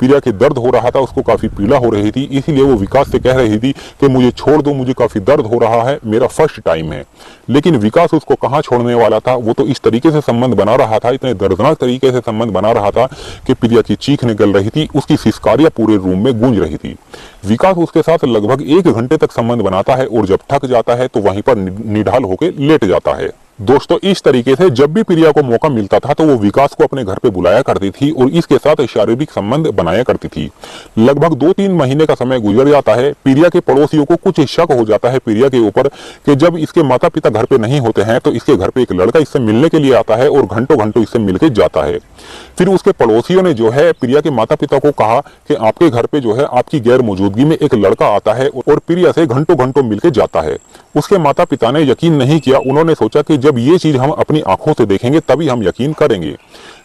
प्रिया के दर्द हो रहा था, उसको काफी पीड़ा हो रही थी, इसीलिए वो विकास से कह रही थी कि मुझे छोड़ दो, मुझे काफी दर्द हो रहा है, मेरा फर्स्ट टाइम है। लेकिन विकास उसको कहाँ छोड़ने वाला था, वो तो इस तरीके से संबंध बना रहा था, इतने दर्दनाक तरीके से संबंध बना रहा था कि प्रिया की चीख निकल रही थी, उसकी सिसकारियां पूरे रूम में गूंज रही थी। विकास उसके साथ लगभग 1 घंटे तक संबंध बनाता है और जब थक जाता है तो वहीं पर निढाल होकर लेट जाता है। दोस्तों, इस तरीके से जब भी प्रिया को मौका मिलता था तो वो विकास को अपने घर पे बुलाया करती थी और इसके साथ शारीरिक संबंध बनाया करती थी। लगभग 2-3 महीने का समय गुजर जाता है। प्रिया के पड़ोसियों को कुछ शक हो जाता है प्रिया के ऊपर कि जब इसके माता पिता घर पे नहीं होते हैं तो इसके घर पे एक लड़का इससे मिलने के लिए आता है और घंटों घंटों इससे मिलकर जाता है। फिर उसके पड़ोसियों ने जो है प्रिया के माता पिता को कहा कि आपके घर पे जो है आपकी गैर मौजूदगी में एक लड़का आता है और प्रिया से घंटों घंटों मिलकर जाता है। उसके माता पिता ने यकीन नहीं किया। उन्होंने सोचा कि जब ये चीज हम अपनी आंखों से देखेंगे तभी हम यकीन करेंगे।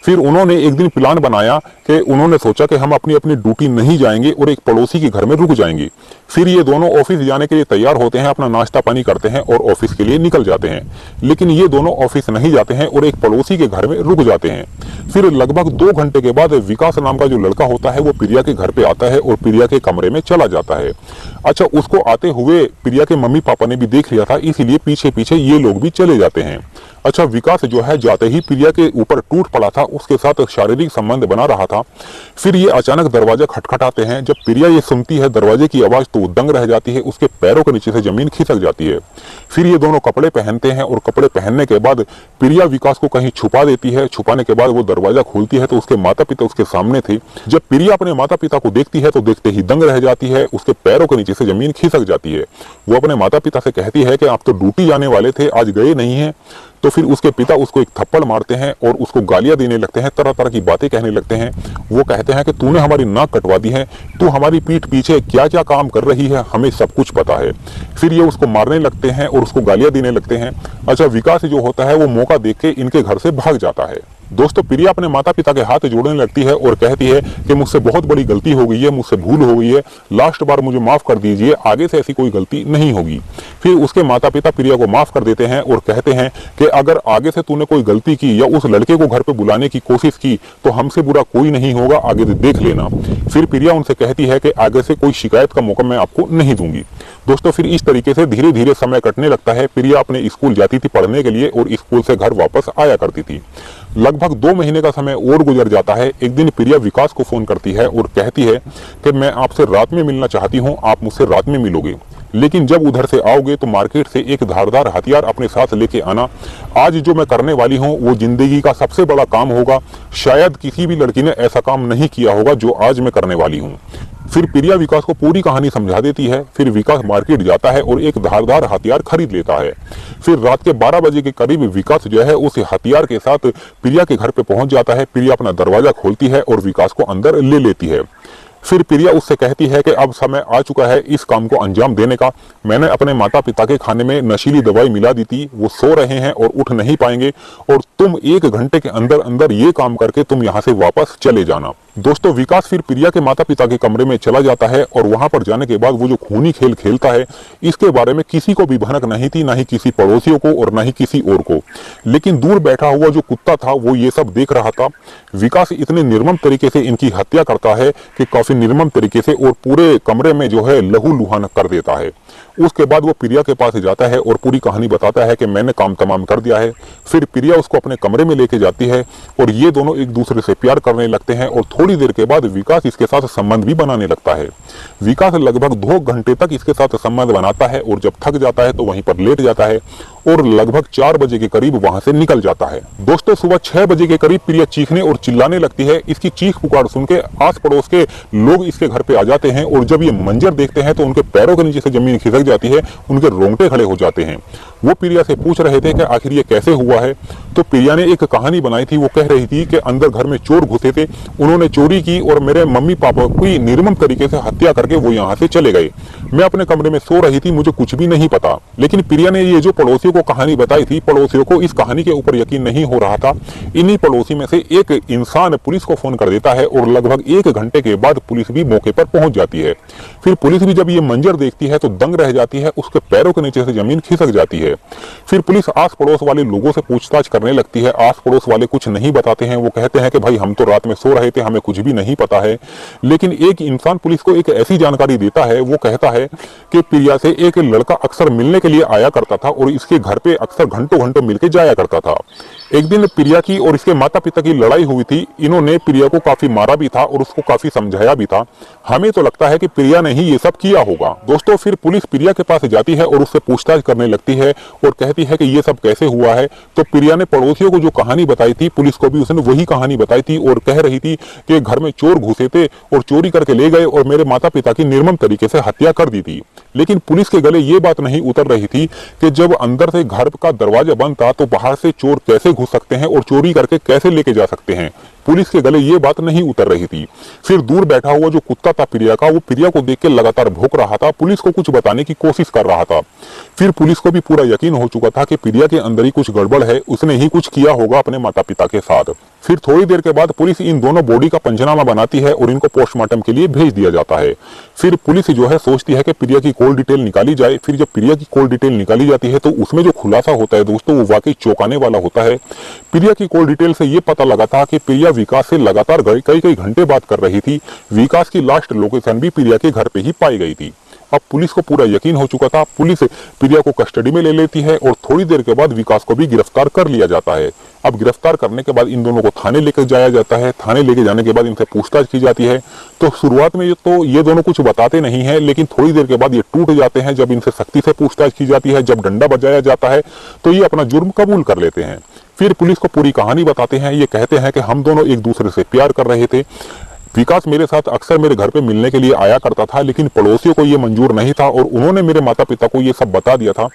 फिर उन्होंने एक दिन प्लान बनाया कि उन्होंने सोचा कि हम अपनी अपनी ड्यूटी नहीं जाएंगे और एक पड़ोसी के घर में रुक जाएंगे। फिर ये दोनों ऑफिस जाने के लिए तैयार होते हैं, अपना नाश्ता पानी करते हैं और ऑफिस के लिए निकल जाते हैं। लेकिन ये दोनों ऑफिस नहीं जाते हैं और एक पड़ोसी के घर में रुक जाते हैं। फिर लगभग 2 घंटे के बाद विकास नाम का जो लड़का होता है वो प्रिया के घर पे आता है और प्रिया के कमरे में चला जाता है। अच्छा, उसको आते हुए प्रिया के मम्मी पापा ने भी देख लिया था, इसीलिए पीछे पीछे ये लोग भी चले जाते हैं। अच्छा, विकास जो है जाते ही प्रिया के ऊपर टूट पड़ा था, उसके साथ शारीरिक संबंध बना रहा था। फिर ये अचानक दरवाजा खटखटाते हैं। जब प्रिया ये सुनती है दरवाजे की आवाज तो दंग रह जाती है, उसके पैरों के नीचे से जमीन खिसक जाती है। फिर ये दोनों कपड़े पहनते हैं और कपड़े पहनने के बाद प्रिया विकास को कहीं छुपा देती है। छुपाने के बाद वो दरवाजा खोलती है तो उसके माता पिता उसके सामने थे। जब प्रिया अपने माता पिता को देखती है तो देखते ही दंग रह जाती है, उसके पैरों के नीचे से जमीन खिसक जाती है। वो अपने माता पिता से कहती है कि आप तो ड्यूटी जाने वाले थे, आज गए नहीं हैं। तो फिर उसके पिता उसको एक थप्पड़ मारते हैं और उसको गालियां देने लगते हैं, तरह तरह की बातें कहने लगते हैं। वो कहते हैं कि तूने हमारी नाक कटवा दी है, तू हमारी पीठ पीछे क्या क्या काम कर रही है, हमें सब कुछ पता है। फिर ये उसको मारने लगते हैं और उसको गालियां देने लगते हैं। अच्छा, विकास जो होता है वो मौका देख के इनके घर से भाग जाता है। दोस्तों, प्रिया अपने माता पिता के हाथ जोड़ने लगती है और कहती है कि मुझसे बहुत बड़ी गलती हो गई है, मुझसे भूल हो गई है, लास्ट बार मुझे माफ कर दीजिए, आगे से ऐसी कोई गलती नहीं होगी। फिर उसके माता पिता प्रिया को माफ कर देते हैं और कहते हैं कि अगर आगे से तूने कोई गलती की या उस लड़के को घर पे बुलाने की कोशिश की तो हमसे बुरा कोई नहीं होगा, आगे से देख लेना। फिर प्रिया उनसे कहती है कि आगे से कोई शिकायत का मौका मैं आपको नहीं दूंगी। दोस्तों, फिर इस तरीके से धीरे धीरे समय कटने लगता है। प्रिया अपने स्कूल जाती थी पढ़ने के लिए और स्कूल से घर वापस आया करती थी। लगभग 2 महीने का समय और गुजर जाता है। एक दिन प्रिया विकास को फोन करती है और कहती है कि मैं आपसे रात में मिलना चाहती हूँ, आप मुझसे रात में मिलोगे, लेकिन जब उधर से आओगे तो मार्केट से एक धारदार हथियार अपने साथ लेके आना। आज जो मैं करने वाली हूँ वो जिंदगी का सबसे बड़ा काम होगा, शायद किसी भी लड़की ने ऐसा काम नहीं किया होगा जो आज मैं करने वाली हूँ। फिर प्रिया विकास को पूरी कहानी समझा देती है। फिर विकास मार्केट जाता है और एक धारदार हथियार खरीद लेता है। फिर रात के 12 बजे के करीब विकास जो है उस हथियार के साथ प्रिया के घर पे पहुंच जाता है। प्रिया अपना दरवाजा खोलती है और विकास को अंदर ले लेती है। फिर प्रिया उससे कहती है कि अब समय आ चुका है इस काम को अंजाम देने का। मैंने अपने माता पिता के खाने में नशीली दवाई मिला दी थी, वो सो रहे हैं और उठ नहीं पाएंगे और तुम 1 घंटे के अंदर अंदर ये काम करके तुम यहाँ से वापस चले जाना। दोस्तों, विकास फिर प्रिया के माता पिता के कमरे में चला जाता है और वहां पर जाने के बाद वो जो खूनी खेल खेलता है इसके बारे में किसी को भी भनक नहीं थी, ना ही किसी पड़ोसियों को और ना ही किसी और को। लेकिन दूर बैठा हुआ जो कुत्ता था वो ये सब देख रहा था। विकास इतने निर्मम तरीके से इनकी हत्या करता है कि काफी निर्मम तरीके से, और पूरे कमरे में जो है लहू लुहान कर देता है। उसके बाद वो प्रिया के पास जाता है और पूरी कहानी बताता है कि मैंने काम तमाम कर दिया है। फिर प्रिया उसको अपने कमरे में लेके जाती है और ये दोनों एक दूसरे से प्यार करने लगते हैं और थोड़ी देर के बाद विकास इसके साथ संबंध भी बनाने लगता है। विकास लगभग 2 घंटे तक इसके साथ संबंध बनाता है और जब थक जाता है तो वहीं पर लेट जाता है और लगभग 4 बजे के करीब वहां से निकल जाता है। दोस्तों, सुबह 6 बजे के करीब प्रिया चीखने और चिल्लाने लगती है। इसकी चीख पुकार सुन के आस पड़ोस के लोग इसके घर पे आ जाते हैं और जब ये मंजर देखते हैं तो उनके पैरों के नीचे से जमीन खिसक जाती है, उनके रोंगटे खड़े हो जाते हैं। वो प्रिया से पूछ रहे थे कि आखिर ये कैसे हुआ है। तो प्रिया ने एक कहानी बनाई थी। वो कह रही थी कि अंदर घर में चोर घुसे थे, उन्होंने चोरी की और मेरे मम्मी पापा की निर्मम तरीके से हत्या करके वो यहाँ से चले गए। मैं अपने कमरे में सो रही थी, मुझे कुछ भी नहीं पता। लेकिन प्रिया ने ये जो पड़ोसियों को कहानी बताई थी, पड़ोसियों को इस कहानी के ऊपर यकीन नहीं हो रहा था। इन्हीं पड़ोसी में से एक इंसान पुलिस को फोन कर देता है और लगभग 1 घंटे के बाद पुलिस भी मौके पर पहुंच जाती है। फिर पुलिस भी जब ये मंजर देखती है तो दंग रह जाती है, उसके पैरों के नीचे से जमीन खिसक जाती है। फिर पुलिस आस पड़ोस वाले लोगों से पूछताछ करने लगती है। आस पड़ोस वाले कुछ नहीं बताते हैं, वो कहते हैं कि भाई हम तो रात में सो रहे थे, हमें कुछ भी नहीं पता है। लेकिन एक इंसान पुलिस को एक ऐसी जानकारी देता है, वो कहता है कि प्रिया से एक लड़का अक्सर मिलने के लिए आया करता था और इसके घर पे अक्सर घंटों घंटों मिलके जाया करता था। एक दिन प्रिया की और इसके माता पिता की लड़ाई हुई थी। इन्होंने प्रिया को काफी मारा भी था और उसको काफी समझाया भी था। हमें तो लगता है कि प्रिया ने ही ये सब किया होगा। दोस्तों, फिर पुलिस प्रिया के पास जाती है और उससे पूछताछ करने लगती है और कहती है कि ये सब कैसे हुआ है। तो प्रिया ने पड़ोसियों को जो कहानी बताई थी, पुलिस को भी उसने वही कहानी बताई थी और कह रही थी कि घर में चोर घुसे थे और चोरी करके ले गए और मेरे माता पिता की निर्मम तरीके से हत्या कर दी थी। लेकिन पुलिस के गले ये बात नहीं उतर रही थी कि जब अंदर से घर का दरवाजा बंद था तो बाहर से चोर कैसे घुस सकते हैं और चोरी करके कैसे लेके जा सकते हैं। पुलिस के गले ये बात नहीं उतर रही थी। फिर दूर बैठा हुआ जो कुत्ता था प्रिया का, वो प्रिया को देख के लगातार भौंक रहा था, पुलिस को कुछ बताने की कोशिश कर रहा था। फिर पुलिस को भी पूरा यकीन हो चुका था कि प्रिया के अंदर ही कुछ गड़बड़ है, उसने ही कुछ किया होगा अपने माता पिता के साथ। फिर थोड़ी देर के बाद पुलिस इन दोनों बॉडी का पंचनामा बनाती है और इनको पोस्टमार्टम के लिए भेज दिया जाता है। फिर पुलिस जो है सोचती है कि प्रिया की कॉल डिटेल निकाली जाए। फिर जब प्रिया की कॉल डिटेल निकाली जाती है तो उसमें जो खुलासा होता है दोस्तों, वो वाकई चौंकाने वाला होता है। प्रिया की कॉल डिटेल से ये पता लगा था कि प्रिया विकास से लगातार कई घंटे बात कर रही थी। विकास की लास्ट लोकेशन भी प्रिया के घर पे ही पाई गई थी। अब पुलिस को पूरा यकीन हो चुका था। पुलिस प्रिया को कस्टडी में ले लेती है और थोड़ी देर के बाद विकास को भी गिरफ्तार कर लिया जाता है। अब गिरफ्तार करने के बाद इन दोनों को थाने लेकर जाया जाता है। थाने लेके जाने के बाद इनसे पूछताछ की जाती है। तो शुरुआत में तो ये दोनों कुछ बताते नहीं है, लेकिन थोड़ी देर के बाद ये टूट जाते हैं। जब इनसे सख्ती से पूछताछ की जाती है, जब डंडा बजाया जाता है, तो ये अपना जुर्म कबूल कर लेते हैं। फिर पुलिस को पूरी कहानी बताते हैं। ये कहते हैं कि हम दोनों एक दूसरे से प्यार कर रहे थे। विकास मेरे साथ अक्सर मेरे घर पे मिलने के लिए आया करता था, लेकिन पड़ोसियों को ये मंजूर नहीं था और उन्होंने मेरे माता पिता को ये सब बता दिया था।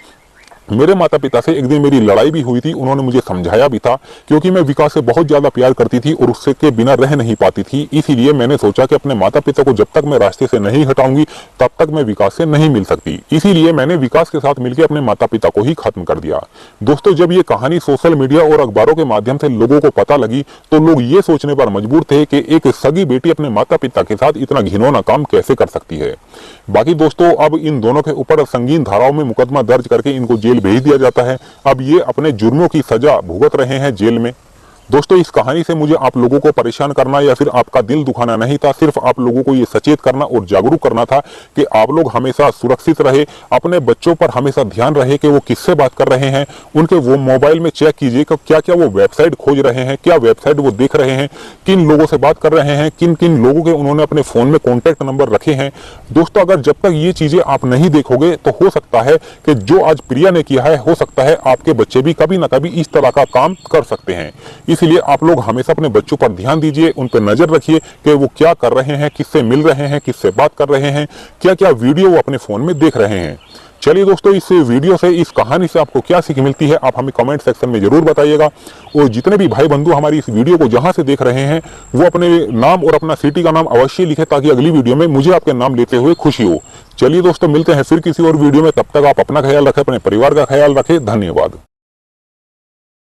मेरे माता पिता से एक दिन मेरी लड़ाई भी हुई थी, उन्होंने मुझे समझाया भी था, क्योंकि मैं विकास से बहुत ज्यादा प्यार करती थी और उससे के बिना रह नहीं पाती थी। इसीलिए मैंने सोचा कि अपने माता पिता को जब तक मैं रास्ते से नहीं हटाऊंगी तब तक मैं विकास से नहीं मिल सकती। इसीलिए मैंने विकास के साथ मिलकर अपने माता पिता को ही खत्म कर दिया। दोस्तों, जब ये कहानी सोशल मीडिया और अखबारों के माध्यम से लोगों को पता लगी तो लोग ये सोचने पर मजबूर थे कि एक सगी बेटी अपने माता पिता के साथ इतना घिनौना काम कैसे कर सकती है। बाकी दोस्तों, अब इन दोनों के ऊपर संगीन धाराओं में मुकदमा दर्ज करके इनको जेल भेज दिया जाता है। अब ये अपने जुर्मों की सजा भुगत रहे हैं जेल में। दोस्तों, इस कहानी से मुझे आप लोगों को परेशान करना या फिर आपका दिल दुखाना नहीं था, सिर्फ आप लोगों को ये सचेत करना और जागरूक करना था कि आप लोग हमेशा सुरक्षित रहे, अपने बच्चों पर हमेशा ध्यान रहे कि वो किससे बात कर रहे हैं। उनके वो मोबाइल में चेक कीजिए कि क्या क्या वो वेबसाइट खोज रहे हैं, क्या वेबसाइट वो देख रहे हैं, किन लोगों से बात कर रहे हैं, किन किन लोगों के उन्होंने अपने फोन में कॉन्टैक्ट नंबर रखे हैं। दोस्तों, अगर जब तक ये चीजें आप नहीं देखोगे तो हो सकता है कि जो आज प्रिया ने किया है, हो सकता है आपके बच्चे भी कभी ना कभी इस तरह का काम कर सकते हैं। इसलिए आप लोग हमेशा अपने बच्चों पर ध्यान दीजिए, उन पर नजर रखिए कि वो क्या कर रहे हैं, किससे मिल रहे हैं, किससे बात कर रहे हैं, क्या क्या वीडियो वो अपने फोन में देख रहे हैं। चलिए दोस्तों, इस वीडियो से, इस कहानी से आपको क्या सीख मिलती है, आप हमें कमेंट सेक्शन में जरूर बताइएगा। और जितने भी भाई बंधु हमारी इस वीडियो को जहां से देख रहे हैं, वो अपने नाम और अपना सिटी का नाम अवश्य लिखे, ताकि अगली वीडियो में मुझे आपके नाम लेते हुए खुशी हो। चलिए दोस्तों, मिलते हैं फिर किसी और वीडियो में। तब तक आप अपना ख्याल रखें, अपने परिवार का ख्याल रखें। धन्यवाद।